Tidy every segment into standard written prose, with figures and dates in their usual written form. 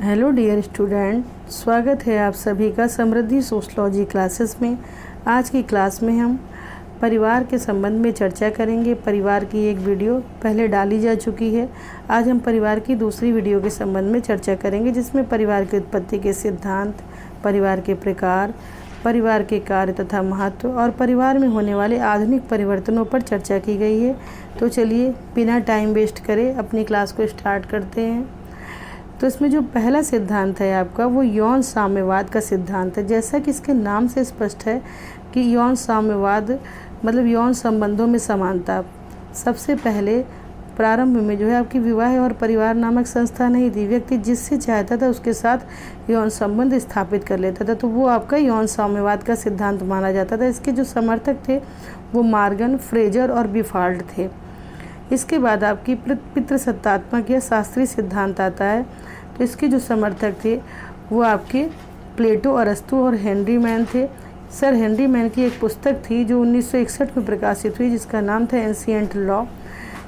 Hello dear student, स्वागत है आप सभी का समृद्धि सोशलॉजी क्लासेस में। आज की क्लास में हम परिवार के संबंध में चर्चा करेंगे। परिवार की एक वीडियो पहले डाली जा चुकी है। आज हम परिवार की दूसरी वीडियो के संबंध में चर्चा करेंगे, जिसमें परिवार की उत्पत्ति के सिद्धांत, परिवार के प्रकार, परिवार के कार्य तथा महत्व और परिवार में होने वाले आधुनिक परिवर्तनों पर चर्चा की गई है। तो चलिए बिना टाइम वेस्ट करे अपनी क्लास को स्टार्ट करते हैं। तो इसमें जो पहला सिद्धांत है आपका, वो यौन साम्यवाद का सिद्धांत है। जैसा कि इसके नाम से स्पष्ट है कि यौन साम्यवाद मतलब यौन संबंधों में समानता। सबसे पहले प्रारंभ में जो है आपकी विवाह और परिवार नामक संस्था नहीं थी। व्यक्ति जिससे चाहता था उसके साथ यौन संबंध स्थापित कर लेता था, तो वो आपका यौन साम्यवाद का सिद्धांत माना जाता था। इसके जो समर्थक थे वो मार्गन, फ्रेजर और बिफाल्ट थे। इसके बाद आपकी पितृसत्तात्मक या शास्त्रीय सिद्धांत आता है। तो इसके जो समर्थक थे वो आपके प्लेटो, अरस्तु और हेनरी मैन थे। सर हेनरी मैन की एक पुस्तक थी जो 1961 में प्रकाशित हुई, जिसका नाम था एंशिएंट लॉ।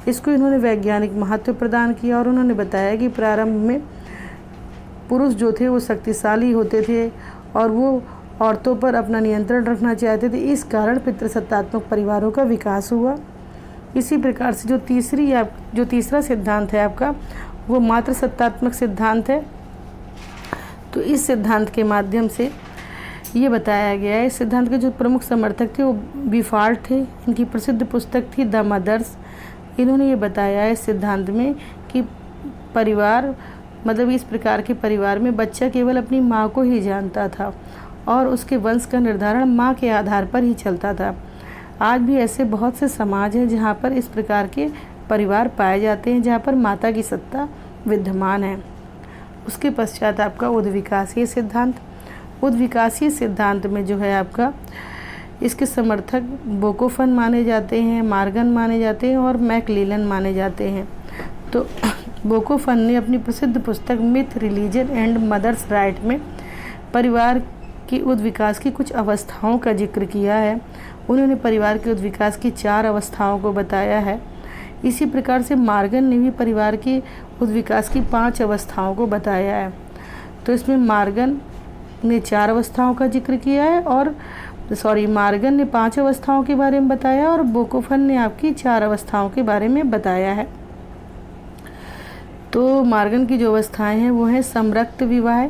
इसको इन्होंने वैज्ञानिक महत्व प्रदान किया और उन्होंने बताया कि प्रारंभ में पुरुष जो थे वो शक्तिशाली होते थे और वो औरतों पर अपना नियंत्रण रखना चाहते थे। इस कारण पितृसत्तात्मक परिवारों का विकास हुआ। इसी प्रकार से जो तीसरा सिद्धांत है आपका, वो मातृसत्तात्मक सिद्धांत है। तो इस सिद्धांत के माध्यम से ये बताया गया है। इस सिद्धांत के जो प्रमुख समर्थक थे वो बिफाल्ट थे। इनकी प्रसिद्ध पुस्तक थी द मदर्स। इन्होंने ये बताया है इस सिद्धांत में कि परिवार मतलब इस प्रकार के परिवार में बच्चा केवल अपनी माँ को ही जानता था और उसके वंश का निर्धारण माँ के आधार पर ही चलता था। आज भी ऐसे बहुत से समाज हैं जहाँ पर इस प्रकार के परिवार पाए जाते हैं, जहाँ पर माता की सत्ता विद्यमान है। उसके पश्चात आपका उद्विकासीय सिद्धांत। उद्विकासीय सिद्धांत में जो है आपका इसके समर्थक बोकोफन माने जाते हैं, मार्गन माने जाते हैं और मैकलेलन माने जाते हैं। तो बोकोफन ने अपनी प्रसिद्ध पुस्तक myth, religion and mothers right में परिवार की उद्विकास की कुछ अवस्थाओं का जिक्र किया है। उन्होंने परिवार के उद्विकास की 4 अवस्थाओं को बताया है। इसी प्रकार से मार्गन ने भी परिवार की उद्विकास की 5 अवस्थाओं को बताया है। तो इसमें मार्गन ने 4 अवस्थाओं का जिक्र किया है और मार्गन ने 5 अवस्थाओं के बारे में बताया और बोकोफन ने आपकी 4 अवस्थाओं के बारे में बताया है। तो मार्गन की जो अवस्थाएं हैं वो हैं समरक्त विवाह,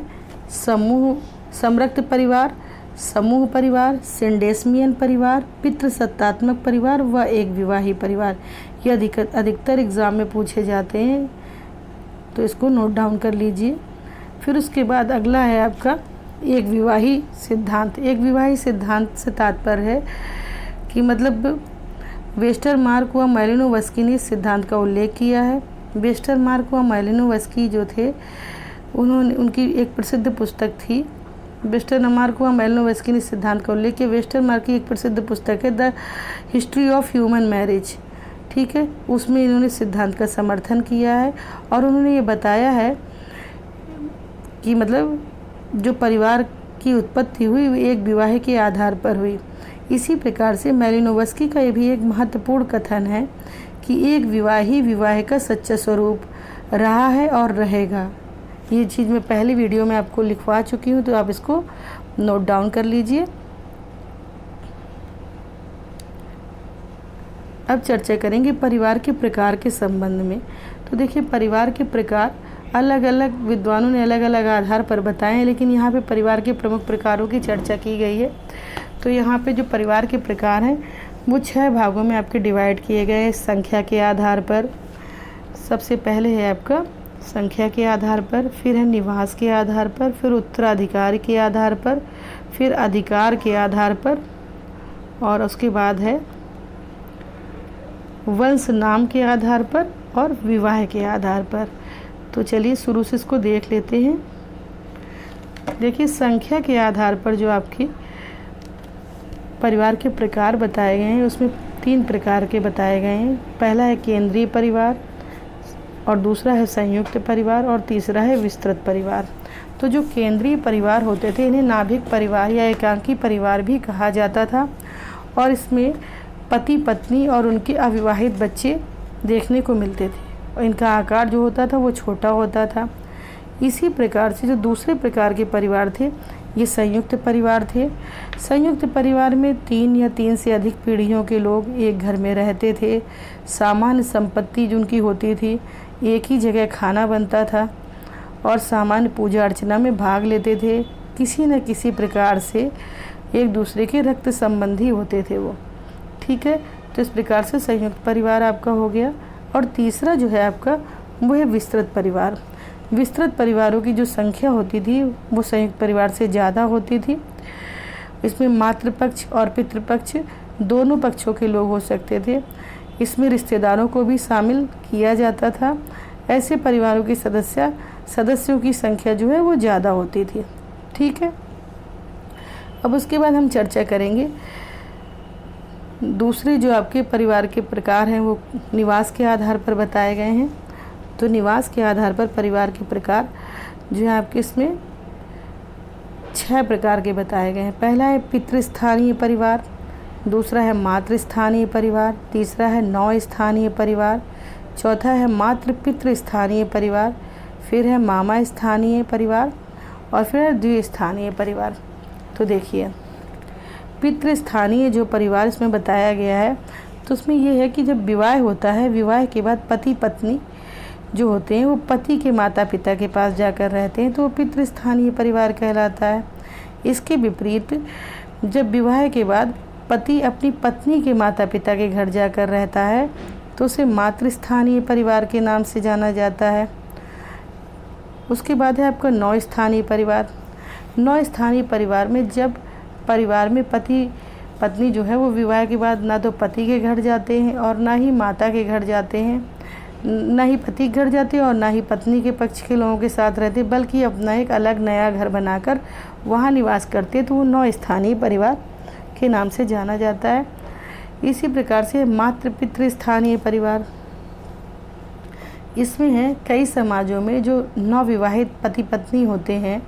समरक्त परिवार, समूह परिवार, सिंडेस्मियन परिवार, पितृसत्तात्मक परिवार व एक विवाही परिवार। ये अधिकतर एग्ज़ाम में पूछे जाते हैं, तो इसको नोट डाउन कर लीजिए। फिर उसके बाद अगला है आपका एक विवाही सिद्धांत। एक विवाही सिद्धांत से तात्पर्य है कि मतलब वेस्टरमार्क व मैलिनोवस्की ने इस सिद्धांत का उल्लेख किया है। वेस्टरमार्क व मैलिनोवस्की जो थे उनकी एक प्रसिद्ध पुस्तक थी। वेस्टरमार्क व मैलिनोवस्की ने सिद्धांत का उल्लेख किया। वेस्टरमार्क की एक प्रसिद्ध पुस्तक है the history of human marriage, ठीक है। उसमें इन्होंने सिद्धांत का समर्थन किया है और उन्होंने ये बताया है कि मतलब जो परिवार की उत्पत्ति हुई वो एक विवाह के आधार पर हुई। इसी प्रकार से मैलिनोवस्की का ये भी एक महत्वपूर्ण कथन है कि एक विवाही विवाह का सच्चा स्वरूप रहा है और रहेगा। ये चीज़ मैं पहली वीडियो में आपको लिखवा चुकी हूँ, तो आप इसको नोट डाउन कर लीजिए। अब चर्चा करेंगे परिवार के प्रकार के संबंध में। तो देखिए, परिवार के प्रकार अलग अलग विद्वानों ने अलग अलग आधार पर बताए हैं, लेकिन यहाँ पे परिवार के प्रमुख प्रकारों की चर्चा की गई है। तो यहाँ पे जो परिवार के प्रकार हैं वो 6 भागों में आपके डिवाइड किए गए हैं संख्या के आधार पर। सबसे पहले है आपका संख्या के आधार पर, फिर है निवास के आधार पर, फिर उत्तराधिकार के आधार पर, फिर अधिकार के आधार पर और उसके बाद है वंश नाम के आधार पर और विवाह के आधार पर। तो चलिए शुरू से इसको देख लेते हैं। देखिए, संख्या के आधार पर जो आपकी परिवार के प्रकार बताए गए हैं उसमें 3 प्रकार के बताए गए हैं। पहला है केंद्रीय परिवार और दूसरा है संयुक्त परिवार और तीसरा है विस्तृत परिवार। तो जो केंद्रीय परिवार होते थे इन्हें नाभिक परिवार या एकांकी परिवार भी कहा जाता था और इसमें पति पत्नी और उनके अविवाहित बच्चे देखने को मिलते थे और इनका आकार जो होता था वो छोटा होता था। इसी प्रकार से जो दूसरे प्रकार के परिवार थे ये संयुक्त परिवार थे। संयुक्त परिवार में 3 या 3 से अधिक पीढ़ियों के लोग एक घर में रहते थे। सामान्य संपत्ति जिनकी होती थी, एक ही जगह खाना बनता था और सामान्य पूजा अर्चना में भाग लेते थे। किसी न किसी प्रकार से एक दूसरे के रक्त संबंधी होते थे वो। ठीक है, तो इस प्रकार से संयुक्त परिवार आपका हो गया। और तीसरा जो है आपका वो है विस्तृत परिवार। विस्तृत परिवारों की जो संख्या होती थी वो संयुक्त परिवार से ज़्यादा होती थी। इसमें मातृपक्ष और पितृपक्ष दोनों पक्षों के लोग हो सकते थे। इसमें रिश्तेदारों को भी शामिल किया जाता था। ऐसे परिवारों के सदस्यों की संख्या जो है वो ज़्यादा होती थी। ठीक है, अब उसके बाद हम चर्चा करेंगे दूसरे जो आपके परिवार के प्रकार हैं वो निवास के आधार पर बताए गए हैं। तो निवास के आधार पर परिवार के प्रकार जो है आपके इसमें 6 प्रकार के बताए गए हैं। पहला है पितृस्थानीय परिवार, दूसरा है मातृस्थानीय परिवार, तीसरा है नौस्थानीय परिवार, चौथा है मातृ पितृस्थानीय परिवार, फिर है मामा स्थानीय परिवार और फिर है द्विस्थानीय परिवार। तो देखिए पितृस्थानीय जो परिवार इसमें बताया गया है तो उसमें ये है कि जब विवाह होता है, विवाह के बाद पति पत्नी जो होते हैं वो पति के माता पिता के पास जाकर रहते हैं, तो वो पितृस्थानीय परिवार कहलाता है। इसके विपरीत जब विवाह के बाद पति अपनी पत्नी के माता पिता के घर जाकर रहता है तो उसे मातृस्थानीय परिवार के नाम से जाना जाता है। उसके बाद है आपका नौस्थानीय परिवार। नौस्थानीय परिवार में जब परिवार में पति पत्नी जो है वो विवाह के बाद ना तो पति के घर जाते हैं और ना ही माता के घर जाते हैं, ना ही पति के घर जाते हैं और ना ही पत्नी के पक्ष के लोगों के साथ रहते, बल्कि अपना एक अलग नया घर बनाकर वहाँ निवास करते, तो वो नौस्थानीय परिवार के नाम से जाना जाता है। इसी प्रकार से मातृ पितृस्थानीय परिवार, इसमें है कई समाजों में जो नवविवाहित पति पत्नी होते हैं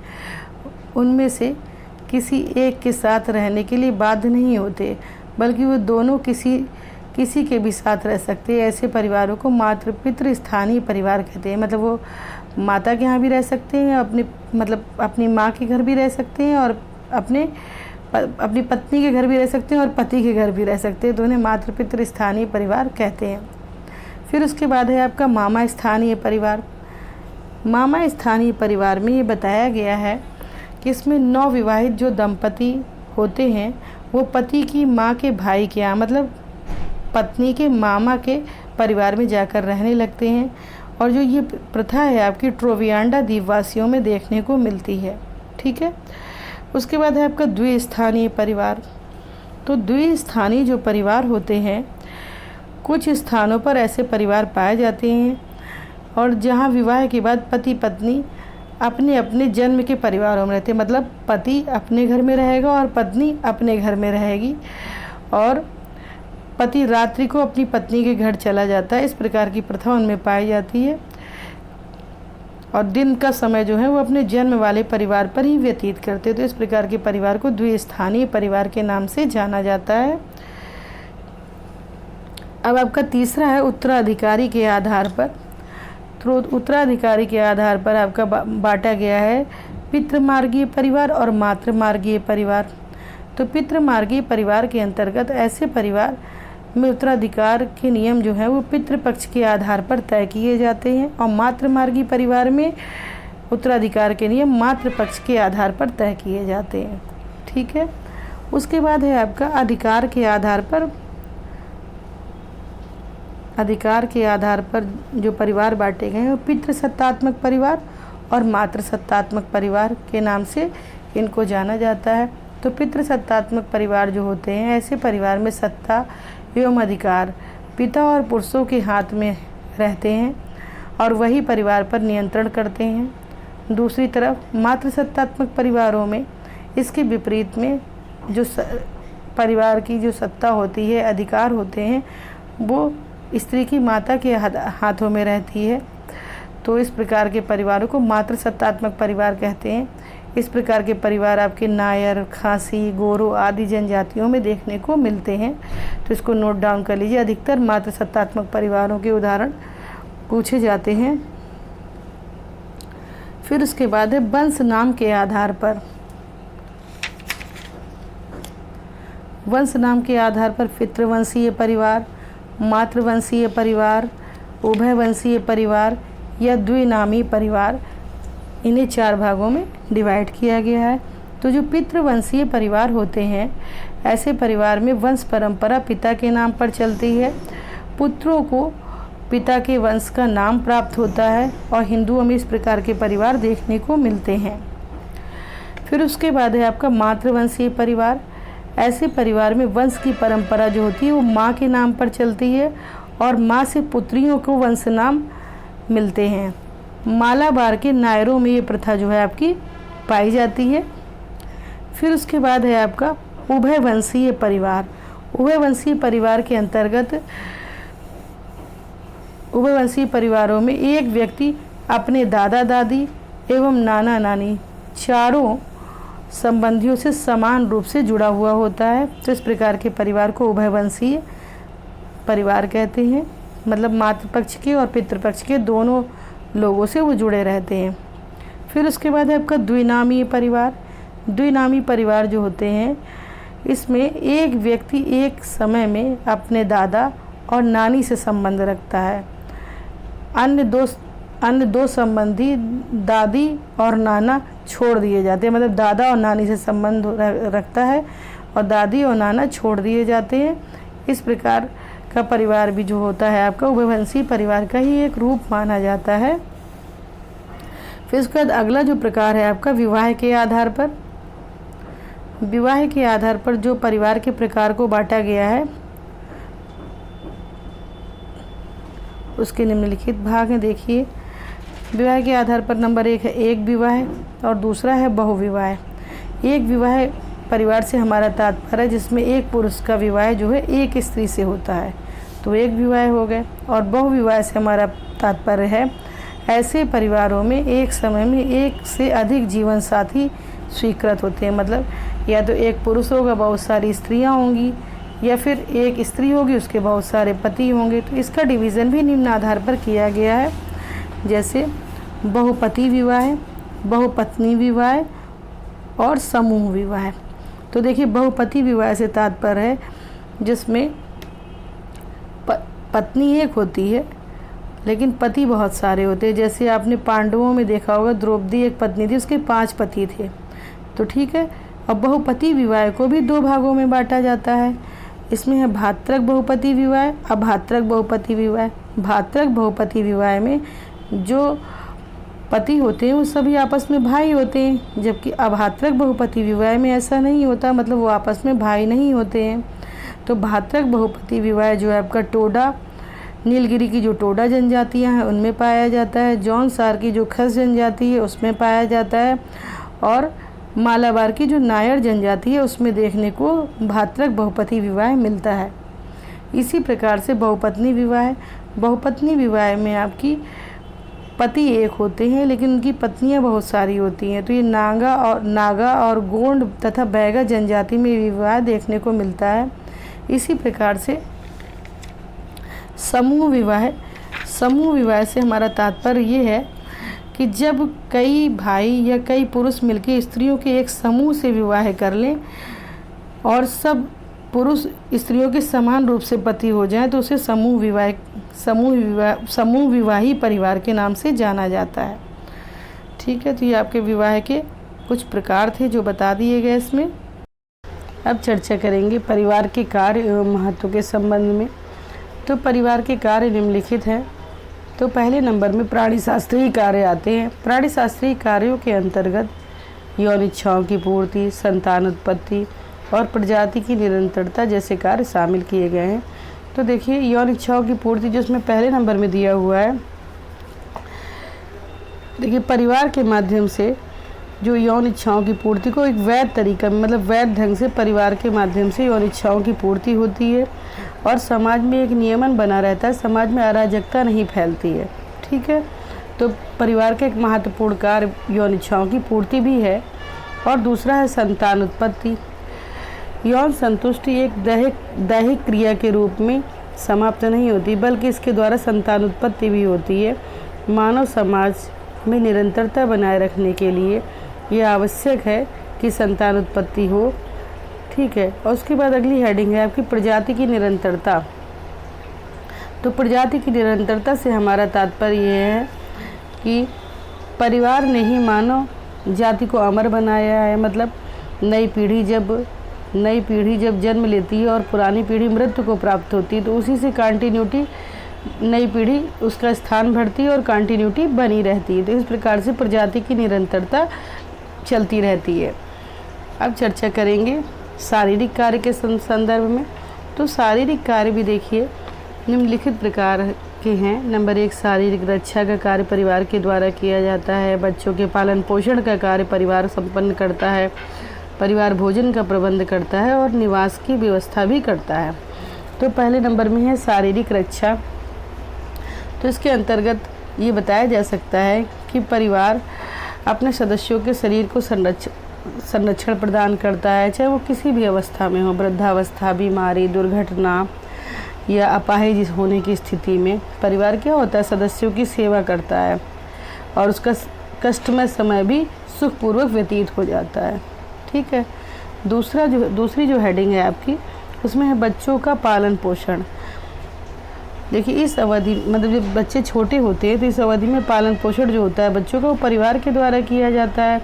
उनमें से किसी एक के साथ रहने के लिए बाध्य नहीं होते, बल्कि वो दोनों किसी के भी साथ रह सकते हैं। ऐसे परिवारों को मातृ पितृस्थानीय परिवार कहते हैं। मतलब वो माता के यहाँ भी रह सकते हैं, अपनी माँ के घर भी रह सकते हैं और अपनी पत्नी के घर भी रह सकते हैं और पति के घर भी रह सकते हैं, तो उन्हें मातृ पितृस्थानीय परिवार कहते हैं। फिर उसके बाद है आपका मामा स्थानीय परिवार। मामा स्थानीय परिवार में ये बताया गया है कि इसमें नवविवाहित जो दंपति होते हैं वो पति की माँ के भाई के यहाँ, मतलब पत्नी के मामा के परिवार में जाकर रहने लगते हैं। और जो ये प्रथा है आपकी ट्रोवियांडा द्वीपवासियों में देखने को मिलती है। ठीक है, उसके बाद है आपका द्विस्थानीय परिवार। तो द्विस्थानीय जो परिवार होते हैं, कुछ स्थानों पर ऐसे परिवार पाए जाते हैं और जहाँ विवाह के बाद पति पत्नी अपने अपने जन्म के परिवारों में रहते हैं। मतलब पति अपने घर में रहेगा और पत्नी अपने घर में रहेगी और पति रात्रि को अपनी पत्नी के घर चला जाता है। इस प्रकार की प्रथा उनमें पाई जाती है और दिन का समय जो है वो अपने जन्म वाले परिवार पर ही व्यतीत करते हैं। तो इस प्रकार के परिवार को द्विस्थानीय परिवार के नाम से जाना जाता है। अब आपका तीसरा है उत्तराधिकारी के आधार पर। तो उत्तराधिकारी के आधार पर आपका बांटा गया है पितृमार्गीय परिवार और मातृमार्गीय परिवार। तो पितृमार्गीय परिवार के अंतर्गत ऐसे परिवार में उत्तराधिकार के नियम जो हैं वो पितृपक्ष के आधार पर तय किए जाते हैं और मातृमार्गीय परिवार में उत्तराधिकार के नियम मातृपक्ष के आधार पर तय किए जाते हैं। ठीक है, उसके बाद है आपका अधिकार के आधार पर जो परिवार बांटे गए हैं वो पितृसत्तात्मक परिवार और मातृसत्तात्मक परिवार के नाम से इनको जाना जाता है। तो पितृसत्तात्मक परिवार जो होते हैं ऐसे परिवार में सत्ता एवं अधिकार पिता और पुरुषों के हाथ में रहते हैं और वही परिवार पर नियंत्रण करते हैं। दूसरी तरफ मातृसत्तात्मक परिवारों में इसके विपरीत में जो परिवार की जो सत्ता होती है, अधिकार होते हैं, वो स्त्री की माता के हाथों में रहती है। तो इस प्रकार के परिवारों को मातृसत्तात्मक परिवार कहते हैं। इस प्रकार के परिवार आपके नायर, खासी, गोरो आदि जनजातियों में देखने को मिलते हैं। तो इसको नोट डाउन कर लीजिए। अधिकतर मातृसत्तात्मक परिवारों के उदाहरण पूछे जाते हैं। फिर उसके बाद है वंश नाम के आधार पर। वंश नाम के आधार पर पितृवंशीय परिवार, मातृवंशीय परिवार, उभयवंशीय परिवार या द्विनामी परिवार, इन्हें 4 भागों में डिवाइड किया गया है। तो जो पितृवंशीय परिवार होते हैं, ऐसे परिवार में वंश परंपरा पिता के नाम पर चलती है। पुत्रों को पिता के वंश का नाम प्राप्त होता है और हिंदुओं में इस प्रकार के परिवार देखने को मिलते हैं। फिर उसके बाद है आपका मातृवंशीय परिवार। ऐसे परिवार में वंश की परंपरा जो होती है वो माँ के नाम पर चलती है और माँ से पुत्रियों को वंश नाम मिलते हैं। मालाबार के नायरों में ये प्रथा जो है आपकी पाई जाती है। फिर उसके बाद है आपका उभयवंशीय परिवार। उभयवंशीय परिवार के अंतर्गत उभयवंशीय परिवारों में एक व्यक्ति अपने दादा दादी एवं नाना नानी चारों संबंधियों से समान रूप से जुड़ा हुआ होता है। तो इस प्रकार के परिवार को उभयवंशीय परिवार कहते हैं, मतलब मातृपक्ष के और पितृपक्ष के दोनों लोगों से वो जुड़े रहते हैं। फिर उसके बाद है आपका द्विनामी परिवार। द्विनामी परिवार जो होते हैं, इसमें एक व्यक्ति एक समय में अपने दादा और नानी से संबंध रखता है। अन्य दो संबंधी दादी और नाना छोड़ दिए जाते हैं, मतलब दादा और नानी से संबंध रखता है और दादी और नाना छोड़ दिए जाते हैं। इस प्रकार का परिवार भी जो होता है आपका उभयवंशीय परिवार का ही एक रूप माना जाता है। फिर उसके बाद अगला जो प्रकार है आपका विवाह के आधार पर। विवाह के आधार पर जो परिवार के प्रकार को बांटा गया है उसके निम्नलिखित भाग हैं। देखिए, विवाह के आधार पर नंबर 1 है एक विवाह और दूसरा है बहुविवाह। एक विवाह परिवार से हमारा तात्पर्य है जिसमें एक पुरुष का विवाह जो है एक स्त्री से होता है, तो एक विवाह हो गए। और बहुविवाह से हमारा तात्पर्य है ऐसे परिवारों में एक समय में एक से अधिक जीवन साथी स्वीकृत होते हैं, मतलब या तो एक पुरुष होगा, बहुत सारी स्त्रियां होंगी, या फिर एक स्त्री होगी, उसके बहुत सारे पति होंगे। तो इसका डिवीज़न भी निम्न आधार पर किया गया है, जैसे बहुपति विवाह, बहुपत्नी विवाह और समूह विवाह। तो देखिए, बहुपति विवाह से तात्पर्य है जिसमें पत्नी एक होती है लेकिन पति बहुत सारे होते हैं। जैसे आपने पांडवों में देखा होगा, द्रौपदी एक पत्नी थी, उसके 5 पति थे। तो ठीक है। अब बहुपति विवाह को भी 2 भागों में बांटा जाता है। इसमें है भातृक बहुपति विवाह, अभातृक बहुपति विवाह। भातृक बहुपति विवाह में जो पति होते हैं वो सभी आपस में भाई होते हैं, जबकि अभातृक बहुपति विवाह में ऐसा नहीं होता, मतलब वो आपस में भाई नहीं होते हैं। तो भातृक बहुपति विवाह जो है आपका टोडा, नीलगिरी की जो टोडा जनजातियां हैं उनमें पाया जाता है, जौनसार की जो खस जनजाति है उसमें पाया जाता है, और मालाबार की जो नायर जनजाति है उसमें देखने को भातृक बहुपति विवाह मिलता है। इसी प्रकार से बहुपत्नी विवाह, बहुपत्नी विवाह में आपकी पति एक होते हैं लेकिन उनकी पत्नियां बहुत सारी होती हैं। तो ये नागा और गोंड तथा बैगा जनजाति में विवाह देखने को मिलता है। इसी प्रकार से समूह विवाह, समूह विवाह से हमारा तात्पर्य ये है कि जब कई भाई या कई पुरुष मिलकर स्त्रियों के एक समूह से विवाह कर लें और सब पुरुष स्त्रियों के समान रूप से पति हो जाएं तो उसे समूह विवाही परिवार के नाम से जाना जाता है। ठीक है, तो ये आपके विवाह के कुछ प्रकार थे जो बता दिए गए इसमें। अब चर्चा करेंगे परिवार के कार्य एवं महत्व के संबंध में। तो परिवार के कार्य निम्नलिखित हैं। तो पहले नंबर में प्राणी शास्त्रीय कार्य आते हैं। प्राणी शास्त्रीय कार्यों के अंतर्गत यौन इच्छाओं की पूर्ति, संतान उत्पत्ति और प्रजाति की निरंतरता जैसे कार्य शामिल किए गए हैं। तो देखिए, यौन इच्छाओं की पूर्ति जो इसमें पहले नंबर में दिया हुआ है, देखिए परिवार के माध्यम से जो यौन इच्छाओं की पूर्ति को एक वैध तरीका में, मतलब वैध ढंग से परिवार के माध्यम से यौन इच्छाओं की पूर्ति होती है और समाज में एक नियमन बना रहता है, समाज में अराजकता नहीं फैलती है। ठीक है, तो परिवार का एक महत्वपूर्ण कार्य यौन इच्छाओं की पूर्ति भी है। और दूसरा है संतान उत्पत्ति। यौन संतुष्टि एक दैहिक क्रिया के रूप में समाप्त नहीं होती बल्कि इसके द्वारा संतान उत्पत्ति भी होती है। मानव समाज में निरंतरता बनाए रखने के लिए यह आवश्यक है कि संतान उत्पत्ति हो। ठीक है, और उसके बाद अगली हेडिंग है आपकी प्रजाति की निरंतरता। तो प्रजाति की निरंतरता से हमारा तात्पर्य यह है कि परिवार ने ही मानव जाति को अमर बनाया है। मतलब नई पीढ़ी जब जन्म लेती है और पुरानी पीढ़ी मृत्यु को प्राप्त होती है, तो उसी से कंटिन्यूटी नई पीढ़ी उसका स्थान भरती है और कंटिन्यूटी बनी रहती है। तो इस प्रकार से प्रजाति की निरंतरता चलती रहती है। अब चर्चा करेंगे शारीरिक कार्य के संदर्भ में। तो शारीरिक कार्य भी देखिए निम्नलिखित प्रकार के हैं। नंबर 1, शारीरिक रक्षा का कार्य परिवार के द्वारा किया जाता है। बच्चों के पालन पोषण का कार्य परिवार संपन्न करता है। परिवार भोजन का प्रबंध करता है और निवास की व्यवस्था भी करता है। तो पहले नंबर में है शारीरिक रक्षा। तो इसके अंतर्गत ये बताया जा सकता है कि परिवार अपने सदस्यों के शरीर को संरक्षण प्रदान करता है, चाहे वो किसी भी अवस्था में हो, वृद्धावस्था, बीमारी, दुर्घटना या अपाहिज होने की स्थिति में। परिवार क्या होता है, सदस्यों की सेवा करता है और उसका कष्टमय समय भी सुखपूर्वक व्यतीत हो जाता है। ठीक है, दूसरी जो हेडिंग है आपकी, उसमें है बच्चों का पालन पोषण। देखिए इस अवधि मतलब जब बच्चे छोटे होते हैं तो इस अवधि में पालन पोषण जो होता है बच्चों का, वो परिवार के द्वारा किया जाता है।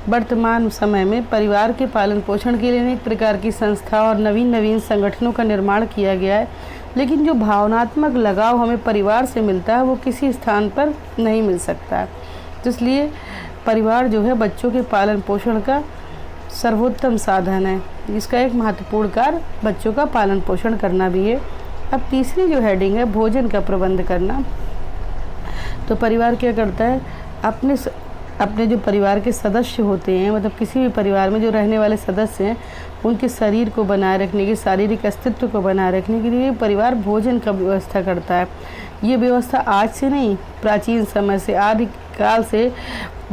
वर्तमान समय में परिवार के पालन पोषण के लिए अनेक प्रकार की संस्था और नवीन संगठनों का निर्माण किया गया है, लेकिन जो भावनात्मक लगाव हमें परिवार से मिलता है वो किसी स्थान पर नहीं मिल सकता है। तो इसलिए परिवार जो है बच्चों के पालन पोषण का सर्वोत्तम साधन है। इसका एक महत्वपूर्ण कार्य बच्चों का पालन पोषण करना भी है। अब तीसरी जो हेडिंग है भोजन का प्रबंध करना। तो परिवार क्या करता है, अपने जो परिवार के सदस्य होते हैं, मतलब किसी भी परिवार में जो रहने वाले सदस्य हैं, उनके शरीर को बनाए रखने के, शारीरिक अस्तित्व को बनाए रखने के लिए परिवार भोजन का व्यवस्था करता है। ये व्यवस्था आज से नहीं, प्राचीन समय से, आदि काल से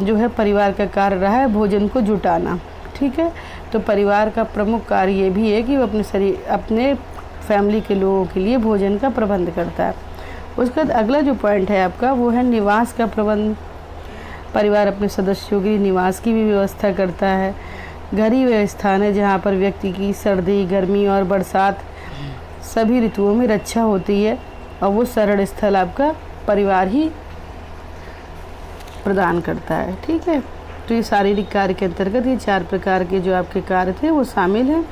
जो है परिवार का कार्य रहा है भोजन को जुटाना। ठीक है, तो परिवार का प्रमुख कार्य ये भी है कि वो अपने फैमिली के लोगों के लिए भोजन का प्रबंध करता है। उसके बाद अगला जो पॉइंट है आपका वो है निवास का प्रबंध। परिवार अपने सदस्यों के लिए निवास की भी व्यवस्था करता है। घर ही वह स्थान है जहाँ पर व्यक्ति की सर्दी, गर्मी और बरसात सभी ऋतुओं में रक्षा होती है, और वो शरण स्थल आपका परिवार ही प्रदान करता है। ठीक है, तो ये शारीरिक कार्य के अंतर्गत ये 4 प्रकार के जो आपके कार्य थे वो शामिल हैं।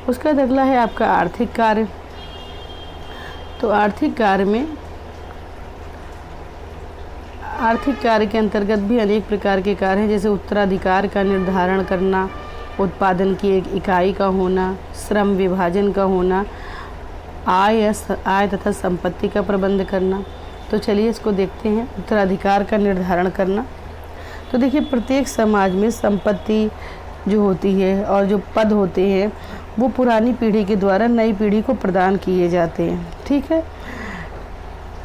उसका अगला है आपका आर्थिक कार्य। तो आर्थिक कार्य के अंतर्गत भी अनेक प्रकार के कार्य हैं, जैसे उत्तराधिकार का निर्धारण करना, उत्पादन की एक इकाई का होना, श्रम विभाजन का होना, आय तथा संपत्ति का प्रबंध करना। तो चलिए इसको देखते हैं। उत्तराधिकार का निर्धारण करना। तो देखिए प्रत्येक समाज में संपत्ति जो होती है और जो पद होते हैं वो पुरानी पीढ़ी के द्वारा नई पीढ़ी को प्रदान किए जाते हैं। ठीक है,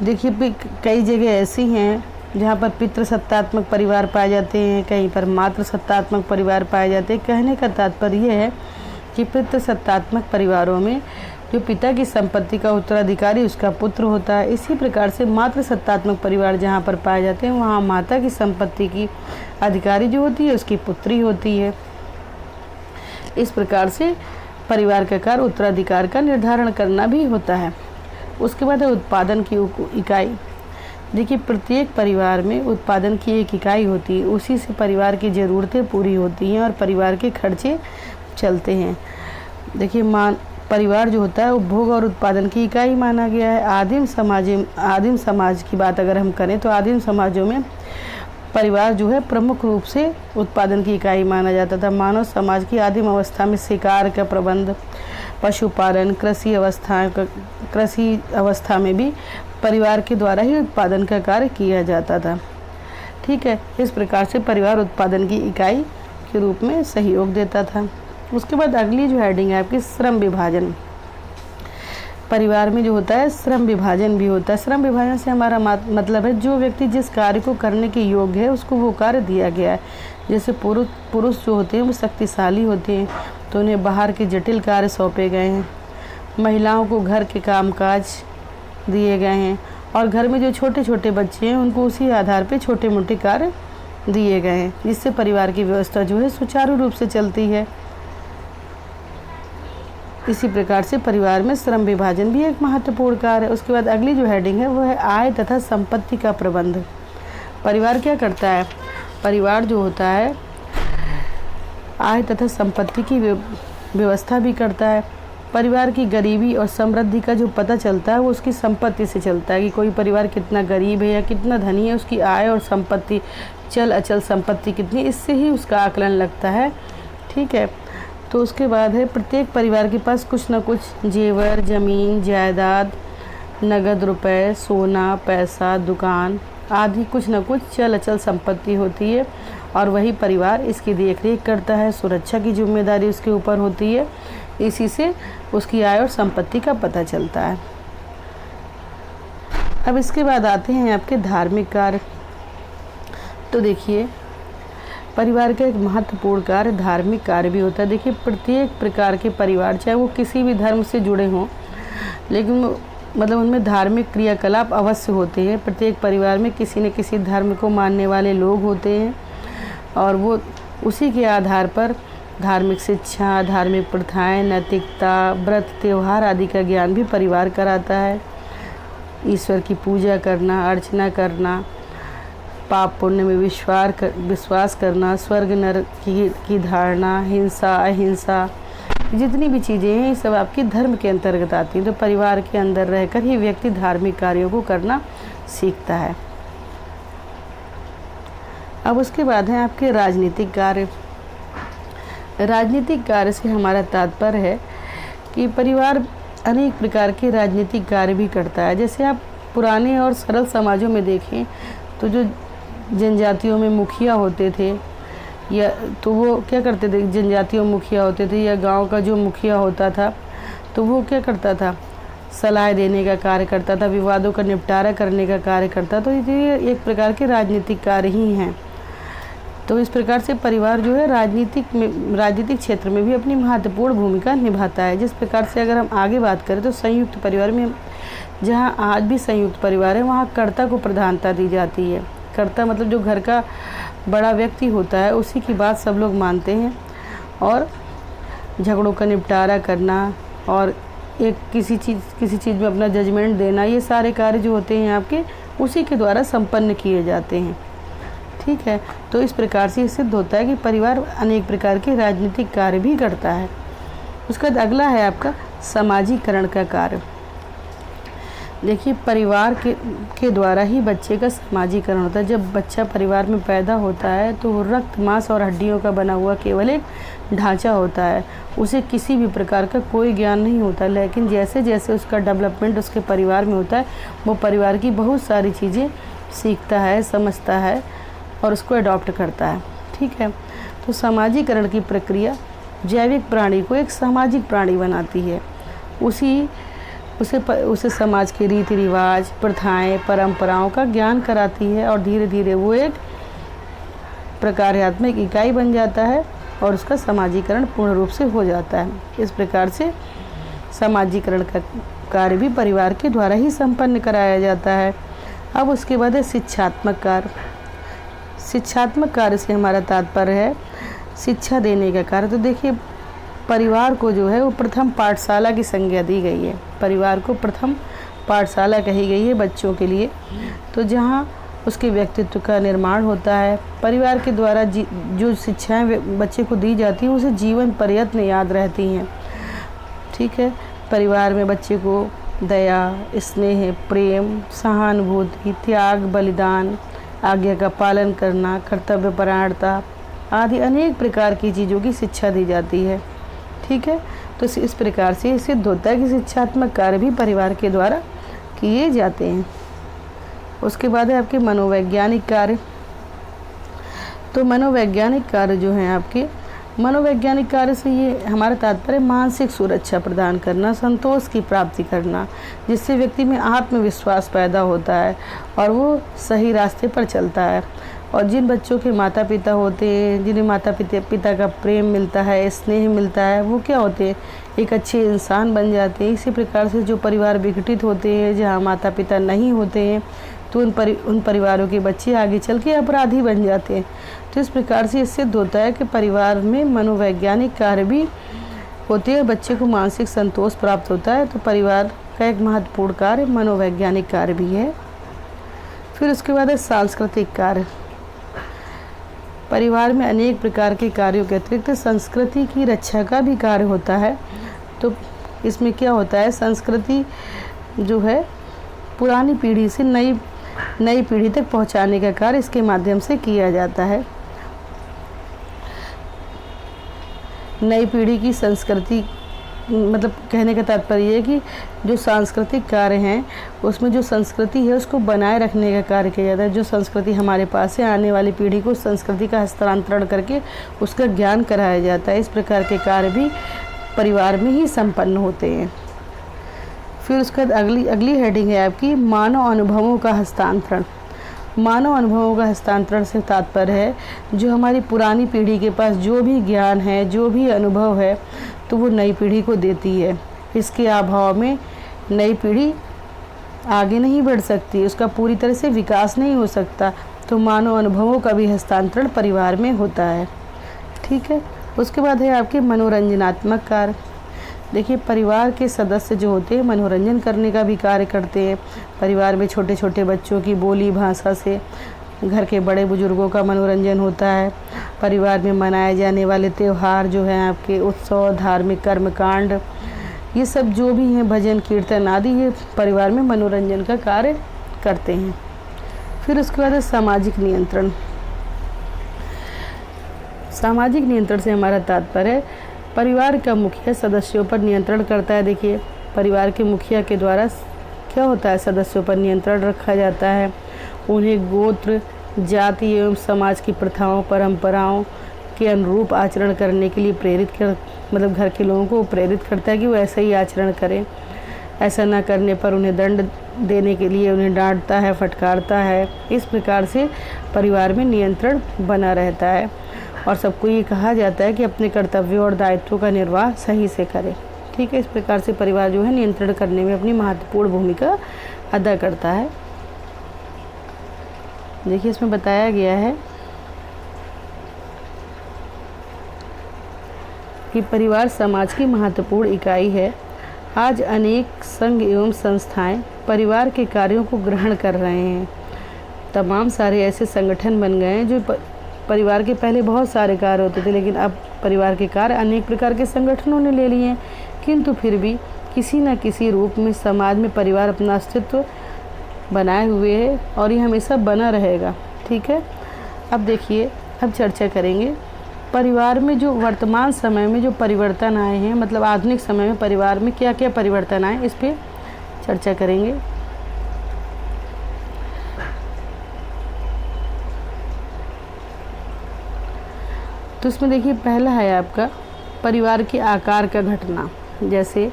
देखिए कई जगह ऐसी हैं जहाँ पर पितृसत्तात्मक परिवार पाए जाते हैं, कहीं पर मातृसत्तात्मक परिवार पाए जाते हैं। कहने का तात्पर्य यह है कि पितृसत्तात्मक परिवारों में जो पिता की संपत्ति का उत्तराधिकारी उसका पुत्र होता है। इसी प्रकार से मातृसत्तात्मक परिवार जहाँ पर पाए जाते हैं वहाँ माता की संपत्ति की अधिकारी जो होती है उसकी पुत्री होती है। इस प्रकार से परिवार का कार्य उत्तराधिकार का निर्धारण करना भी होता है। उसके बाद है उत्पादन की इकाई। देखिए प्रत्येक परिवार में उत्पादन की एक इकाई होती है, उसी से परिवार की ज़रूरतें पूरी होती हैं और परिवार के खर्चे चलते हैं। देखिए परिवार जो होता है उपभोग और उत्पादन की इकाई माना गया है। आदिम समाज की बात अगर हम करें तो आदिम समाजों में परिवार जो है प्रमुख रूप से उत्पादन की इकाई माना जाता था। मानव समाज की आदिम अवस्था में शिकार का प्रबंध, पशुपालन, कृषि अवस्था में भी परिवार के द्वारा ही उत्पादन का कार्य किया जाता था। ठीक है, इस प्रकार से परिवार उत्पादन की इकाई के रूप में सहयोग देता था। उसके बाद अगली जो हेडिंग है आपकी श्रम विभाजन। परिवार में जो होता है श्रम विभाजन भी होता है। श्रम विभाजन से हमारा मतलब है जो व्यक्ति जिस कार्य को करने के योग्य है उसको वो कार्य दिया गया है। जैसे पुरुष जो होते हैं वो शक्तिशाली होते हैं तो उन्हें बाहर के जटिल कार्य सौंपे गए हैं। महिलाओं को घर के कामकाज दिए गए हैं और घर में जो छोटे छोटे बच्चे हैं उनको उसी आधार पे छोटे मोटे कार्य दिए गए हैं, जिससे परिवार की व्यवस्था जो है सुचारू रूप से चलती है। इसी प्रकार से परिवार में श्रम विभाजन भी एक महत्वपूर्ण कार्य है। उसके बाद अगली जो हेडिंग है वो है आय तथा संपत्ति का प्रबंध। परिवार क्या करता है? परिवार जो होता है आय तथा संपत्ति की व्यवस्था भी करता है। परिवार की गरीबी और समृद्धि का जो पता चलता है वो उसकी संपत्ति से चलता है कि कोई परिवार कितना गरीब है या कितना धनी है, उसकी आय और संपत्ति, चल अचल संपत्ति कितनी, इससे ही उसका आकलन लगता है। ठीक है। तो उसके बाद है प्रत्येक परिवार के पास कुछ न कुछ जेवर, ज़मीन, जायदाद, नगद रुपए, सोना, पैसा, दुकान आदि कुछ न कुछ चल अचल संपत्ति होती है और वही परिवार इसकी देखरेख करता है। सुरक्षा की जिम्मेदारी उसके ऊपर होती है। इसी से उसकी आय और संपत्ति का पता चलता है। अब इसके बाद आते हैं आपके धार्मिक कार्य। तो देखिए परिवार का एक महत्वपूर्ण कार्य धार्मिक कार्य भी होता है। देखिए प्रत्येक प्रकार के परिवार चाहे वो किसी भी धर्म से जुड़े हों, लेकिन मतलब उनमें धार्मिक क्रियाकलाप अवश्य होते हैं। प्रत्येक परिवार में किसी न किसी धर्म को मानने वाले लोग होते हैं और वो उसी के आधार पर धार्मिक शिक्षा, धार्मिक प्रथाएं, नैतिकता, व्रत, त्यौहार आदि का ज्ञान भी परिवार कराता है। ईश्वर की पूजा करना, अर्चना करना, पाप पुण्य में विश्वास करना, स्वर्ग नरक की धारणा, हिंसा अहिंसा, जितनी भी चीज़ें हैं ये सब आपके धर्म के अंतर्गत आती हैं। तो परिवार के अंदर रहकर ही व्यक्ति धार्मिक कार्यों को करना सीखता है। अब उसके बाद है आपके राजनीतिक कार्य। राजनीतिक कार्य से हमारा तात्पर्य है कि परिवार अनेक प्रकार के राजनीतिक कार्य भी करता है। जैसे आप पुराने और सरल समाजों में देखें तो जो जनजातियों में मुखिया होते थे या तो वो क्या करते थे, जनजातियों में मुखिया होते थे या गांव का जो मुखिया होता था तो वो क्या करता था, सलाह देने का कार्य करता था, विवादों का निपटारा करने का कार्य करता। तो ये एक प्रकार के राजनीतिक कार्य ही हैं। तो इस प्रकार से परिवार जो है राजनीतिक क्षेत्र में भी अपनी महत्वपूर्ण भूमिका निभाता है। जिस प्रकार से अगर हम आगे बात करें तो संयुक्त परिवार में, जहाँ आज भी संयुक्त परिवार है, वहाँ कर्ता को प्रधानता दी जाती है। कर्ता मतलब जो घर का बड़ा व्यक्ति होता है उसी की बात सब लोग मानते हैं और झगड़ों का निपटारा करना और एक किसी चीज़ में अपना जजमेंट देना, ये सारे कार्य जो होते हैं आपके उसी के द्वारा संपन्न किए जाते हैं। ठीक है। तो इस प्रकार से सिद्ध होता है कि परिवार अनेक प्रकार के राजनीतिक कार्य भी करता है। उसके बाद अगला है आपका सामाजिकरण का कार्य। देखिए परिवार के द्वारा ही बच्चे का सामाजिकरण होता है। जब बच्चा परिवार में पैदा होता है तो वो रक्त, मांस और हड्डियों का बना हुआ केवल एक ढांचा होता है। उसे किसी भी प्रकार का कोई ज्ञान नहीं होता, लेकिन जैसे जैसे उसका डेवलपमेंट उसके परिवार में होता है वो परिवार की बहुत सारी चीज़ें सीखता है, समझता है और उसको अडॉप्ट करता है। ठीक है। तो सामाजिकरण की प्रक्रिया जैविक प्राणी को एक सामाजिक प्राणी बनाती है। उसे समाज के रीति रिवाज, प्रथाएं, परंपराओं का ज्ञान कराती है और धीरे धीरे वो एक प्रकार्यात्मक इकाई बन जाता है और उसका समाजीकरण पूर्ण रूप से हो जाता है। इस प्रकार से समाजीकरण का कार्य भी परिवार के द्वारा ही संपन्न कराया जाता है। अब उसके बाद है शिक्षात्मक कार्य। शिक्षात्मक कार्य से हमारा तात्पर्य है शिक्षा देने का कार्य। तो देखिए परिवार को जो है वो प्रथम पाठशाला की संज्ञा दी गई है। परिवार को प्रथम पाठशाला कही गई है बच्चों के लिए। तो जहाँ उसके व्यक्तित्व का निर्माण होता है, परिवार के द्वारा जो शिक्षाएं बच्चे को दी जाती हैं उसे जीवन पर्यंत याद रहती हैं। ठीक है। परिवार में बच्चे को दया, स्नेह, प्रेम, सहानुभूति, त्याग, बलिदान, आज्ञा का पालन करना, कर्तव्य परायणता आदि अनेक प्रकार की चीज़ों की शिक्षा दी जाती है। ठीक है। तो इस प्रकार से सिद्ध होता है कि शिक्षात्मक कार्य भी परिवार के द्वारा किए जाते हैं। उसके बाद है आपके मनोवैज्ञानिक कार्य। तो मनोवैज्ञानिक कार्य जो हैं आपके, मनोवैज्ञानिक कार्य से ये हमारा तात्पर्य मानसिक सुरक्षा प्रदान करना, संतोष की प्राप्ति करना, जिससे व्यक्ति में आत्मविश्वास पैदा होता है और वो सही रास्ते पर चलता है। और जिन बच्चों के माता पिता होते हैं, जिन्हें माता पिता का प्रेम मिलता है, स्नेह मिलता है, वो क्या होते हैं, एक अच्छे इंसान बन जाते हैं। इसी प्रकार से जो परिवार विघटित होते हैं, जहाँ माता पिता नहीं होते हैं, तो उन परिवारों के बच्चे आगे चल के अपराधी बन जाते हैं। तो इस प्रकार से इससे सिद्ध होता है कि परिवार में मनोवैज्ञानिक कार्य भी होते हैं, बच्चे को मानसिक संतोष प्राप्त होता है। तो परिवार का एक महत्वपूर्ण कार्य मनोवैज्ञानिक कार्य भी है। फिर उसके बाद है सांस्कृतिक कार्य। परिवार में अनेक प्रकार के कार्यों के अतिरिक्त संस्कृति की रक्षा का भी कार्य होता है। तो इसमें क्या होता है, संस्कृति जो है पुरानी पीढ़ी से नई पीढ़ी तक पहुंचाने का कार्य इसके माध्यम से किया जाता है। नई पीढ़ी की संस्कृति मतलब कहने का तात्पर्य है कि जो सांस्कृतिक कार्य हैं उसमें जो संस्कृति है उसको बनाए रखने का कार्य किया जाता है। जो संस्कृति हमारे पास है, आने वाली पीढ़ी को संस्कृति का हस्तांतरण करके उसका ज्ञान कराया जाता है। इस प्रकार के कार्य भी परिवार में ही संपन्न होते हैं। फिर उसके बाद अगली हेडिंग है आपकी मानव अनुभवों का हस्तांतरण। मानव अनुभवों का हस्तांतरण से तात्पर्य है जो हमारी पुरानी पीढ़ी के पास जो भी ज्ञान है, जो भी अनुभव है, तो वो नई पीढ़ी को देती है। इसके अभाव में नई पीढ़ी आगे नहीं बढ़ सकती, उसका पूरी तरह से विकास नहीं हो सकता। तो मानव अनुभवों का भी हस्तांतरण परिवार में होता है। ठीक है। उसके बाद है आपके मनोरंजनात्मक कार्य। देखिए, परिवार के सदस्य जो होते हैं मनोरंजन करने का भी कार्य करते हैं। परिवार में छोटे छोटे बच्चों की बोली भाषा से घर के बड़े बुजुर्गों का मनोरंजन होता है। परिवार में मनाए जाने वाले त्यौहार जो हैं आपके उत्सव, धार्मिक कर्मकांड, ये सब जो भी हैं, भजन कीर्तन आदि, ये परिवार में मनोरंजन का कार्य करते हैं। फिर उसके बाद है सामाजिक नियंत्रण। सामाजिक नियंत्रण से हमारा तात्पर्य है परिवार का मुखिया सदस्यों पर नियंत्रण करता है। देखिए, परिवार के मुखिया के द्वारा क्या होता है, सदस्यों पर नियंत्रण रखा जाता है। उन्हें गोत्र, जाति एवं समाज की प्रथाओं, परंपराओं के अनुरूप आचरण करने के लिए मतलब घर के लोगों को प्रेरित करता है कि वो ऐसा ही आचरण करें। ऐसा ना करने पर उन्हें दंड देने के लिए उन्हें डांटता है, फटकारता है। इस प्रकार से परिवार में नियंत्रण बना रहता है और सबको ये कहा जाता है कि अपने कर्तव्यों और दायित्वों का निर्वाह सही से करें। ठीक है। इस प्रकार से परिवार जो है नियंत्रण करने में अपनी महत्वपूर्ण भूमिका अदा करता है। देखिए, इसमें बताया गया है कि परिवार समाज की महत्वपूर्ण इकाई है। आज अनेक संघ एवं संस्थाएं परिवार के कार्यों को ग्रहण कर रहे हैं। तमाम सारे ऐसे संगठन बन गए हैं जो परिवार के पहले बहुत सारे कार्य होते थे, लेकिन अब परिवार के कार्य अनेक प्रकार के संगठनों ने ले लिए हैं। किंतु फिर भी किसी न किसी रूप में समाज में परिवार अपना अस्तित्व बनाए हुए है और ये हमेशा बना रहेगा। ठीक है। अब देखिए, अब चर्चा करेंगे परिवार में जो वर्तमान समय में जो परिवर्तन आए हैं, मतलब आधुनिक समय में परिवार में क्या क्या परिवर्तन आए, इस पर चर्चा करेंगे। तो इसमें देखिए, पहला है आपका परिवार के आकार का घटना। जैसे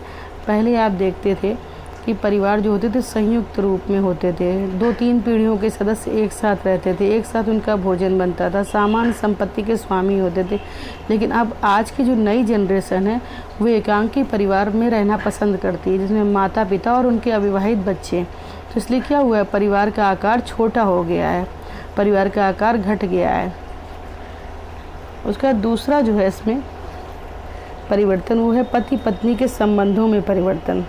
पहले आप देखते थे कि परिवार जो होते थे संयुक्त रूप में होते थे, 2-3 पीढ़ियों के सदस्य एक साथ रहते थे, एक साथ उनका भोजन बनता था, सामान्य संपत्ति के स्वामी होते थे। लेकिन अब आज की जो नई जनरेशन है वो एकांकी परिवार में रहना पसंद करती है, जिसमें माता पिता और उनके अविवाहित बच्चे। तो इसलिए क्या हुआ है, परिवार का आकार छोटा हो गया है, परिवार का आकार घट गया है। उसका दूसरा जो है इसमें परिवर्तन वो है पति पत्नी के संबंधों में परिवर्तन।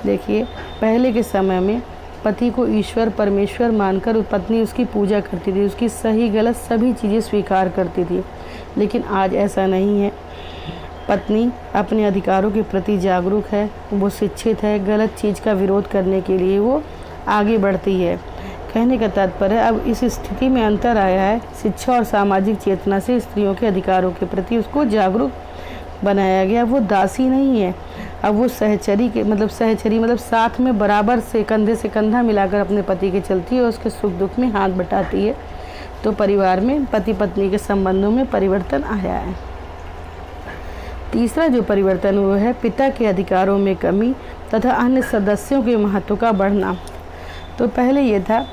देखिए, पहले के समय में पति को ईश्वर परमेश्वर मानकर पत्नी उसकी पूजा करती थी, उसकी सही गलत सभी चीज़ें स्वीकार करती थी। लेकिन आज ऐसा नहीं है। पत्नी अपने अधिकारों के प्रति जागरूक है, वो शिक्षित है, गलत चीज़ का विरोध करने के लिए वो आगे बढ़ती है। कहने का तात्पर्य है अब इस स्थिति में अंतर आया है। शिक्षा और सामाजिक चेतना से स्त्रियों के अधिकारों के प्रति उसको जागरूक बनाया गया। वो दासी नहीं है, अब वो सहचरी मतलब साथ में बराबर से कंधा मिलाकर अपने पति के चलती है और उसके सुख दुख में हाथ बटाती है। तो परिवार में पति पत्नी के संबंधों में परिवर्तन आया है। तीसरा जो परिवर्तन हुआ है पिता के अधिकारों में कमी तथा अन्य सदस्यों के महत्व का बढ़ना। तो पहले ये था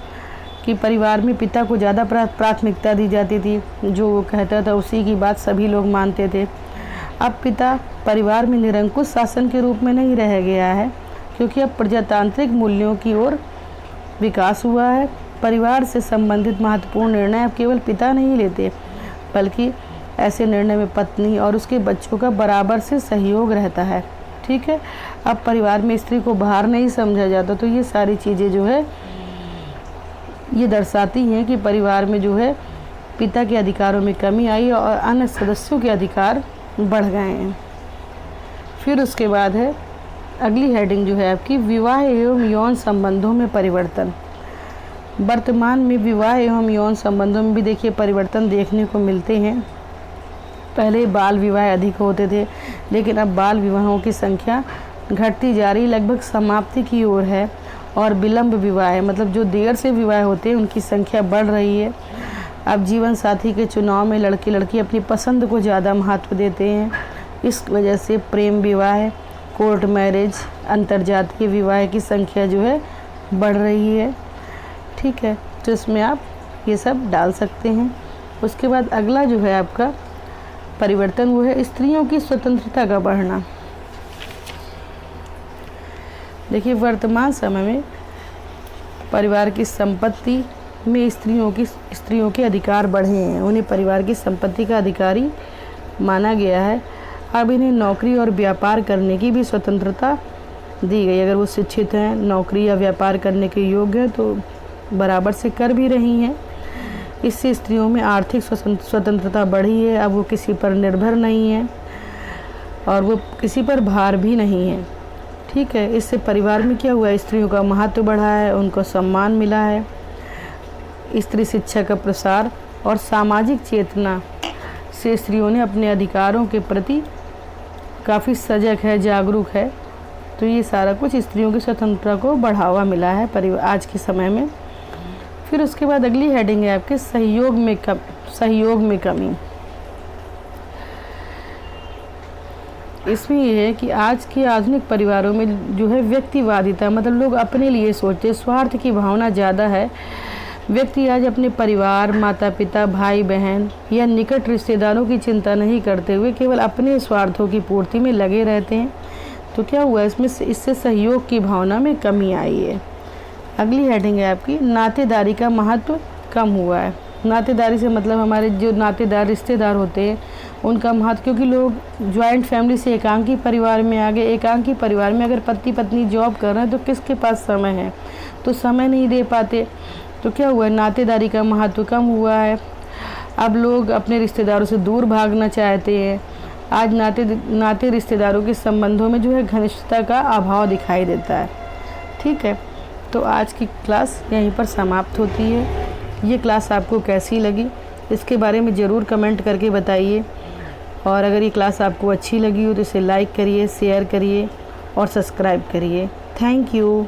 कि परिवार में पिता को ज़्यादा प्राथमिकता दी जाती थी, जो वो कहता था उसी की बात सभी लोग मानते थे। अब पिता परिवार में निरंकुश शासन के रूप में नहीं रह गया है, क्योंकि अब प्रजातांत्रिक मूल्यों की ओर विकास हुआ है। परिवार से संबंधित महत्वपूर्ण निर्णय अब केवल पिता नहीं लेते, बल्कि ऐसे निर्णय में पत्नी और उसके बच्चों का बराबर से सहयोग रहता है। ठीक है, अब परिवार में स्त्री को बाहर नहीं समझा जाता। तो ये सारी चीज़ें जो है ये दर्शाती हैं कि परिवार में जो है पिता के अधिकारों में कमी आई और अन्य सदस्यों के अधिकार बढ़ गए हैं। फिर उसके बाद है अगली हेडिंग जो है आपकी विवाह एवं यौन संबंधों में परिवर्तन। वर्तमान में विवाह एवं यौन संबंधों में भी देखिए परिवर्तन देखने को मिलते हैं। पहले बाल विवाह अधिक होते थे, लेकिन अब बाल विवाहों की संख्या घटती जा रही, लगभग समाप्ति की ओर है। और विलंब विवाह मतलब जो देर से विवाह होते हैं उनकी संख्या बढ़ रही है। अब जीवन साथी के चुनाव में लड़के लड़की अपनी पसंद को ज़्यादा महत्व देते हैं। इस वजह से प्रेम विवाह, कोर्ट मैरिज, अंतर्जातीय विवाह की संख्या जो है बढ़ रही है। ठीक है, तो इसमें आप ये सब डाल सकते हैं। उसके बाद अगला जो है आपका परिवर्तन वो है स्त्रियों की स्वतंत्रता का बढ़ना। देखिए वर्तमान समय में परिवार की संपत्ति में स्त्रियों के अधिकार बढ़े हैं। उन्हें परिवार की संपत्ति का अधिकारी माना गया है। अब इन्हें नौकरी और व्यापार करने की भी स्वतंत्रता दी गई। अगर वो शिक्षित हैं, नौकरी या व्यापार करने के योग्य हैं तो बराबर से कर भी रही हैं। इससे स्त्रियों में आर्थिक स्वतंत्रता बढ़ी है। अब वो किसी पर निर्भर नहीं है और वो किसी पर भार भी नहीं है। ठीक है, इससे परिवार में क्या हुआ है, स्त्रियों का महत्व बढ़ा है, उनको सम्मान मिला है। स्त्री शिक्षा का प्रसार और सामाजिक चेतना से स्त्रियों ने अपने अधिकारों के प्रति काफ़ी सजग है, जागरूक है। तो ये सारा कुछ स्त्रियों की स्वतंत्रता को बढ़ावा मिला है परिवार आज के समय में। फिर उसके बाद अगली हेडिंग है आपके सहयोग में कमी। इसमें ये है कि आज के आधुनिक परिवारों में जो है व्यक्तिवादिता मतलब लोग अपने लिए सोचते हैं, स्वार्थ की भावना ज़्यादा है। व्यक्ति आज अपने परिवार, माता पिता, भाई बहन या निकट रिश्तेदारों की चिंता नहीं करते हुए केवल अपने स्वार्थों की पूर्ति में लगे रहते हैं। तो क्या हुआ इससे सहयोग की भावना में कमी आई है। अगली हेडिंग है आपकी नातेदारी का महत्व कम हुआ है। नातेदारी से मतलब हमारे जो नातेदार रिश्तेदार होते हैं उनका महत्व, क्योंकि लोग ज्वाइंट फैमिली से एकांकी परिवार में आ गए। एकांकी परिवार में अगर पति पत्नी जॉब कर रहे हैं तो किसके पास समय है, तो समय नहीं दे पाते। तो क्या हुआ, नातेदारी का महत्व कम हुआ है। अब लोग अपने रिश्तेदारों से दूर भागना चाहते हैं। आज नाते रिश्तेदारों के संबंधों में जो है घनिष्ठता का अभाव दिखाई देता है। ठीक है, तो आज की क्लास यहीं पर समाप्त होती है। ये क्लास आपको कैसी लगी इसके बारे में ज़रूर कमेंट करके बताइए। और अगर ये क्लास आपको अच्छी लगी हो तो इसे लाइक करिए, शेयर करिए और सब्सक्राइब करिए। Thank you.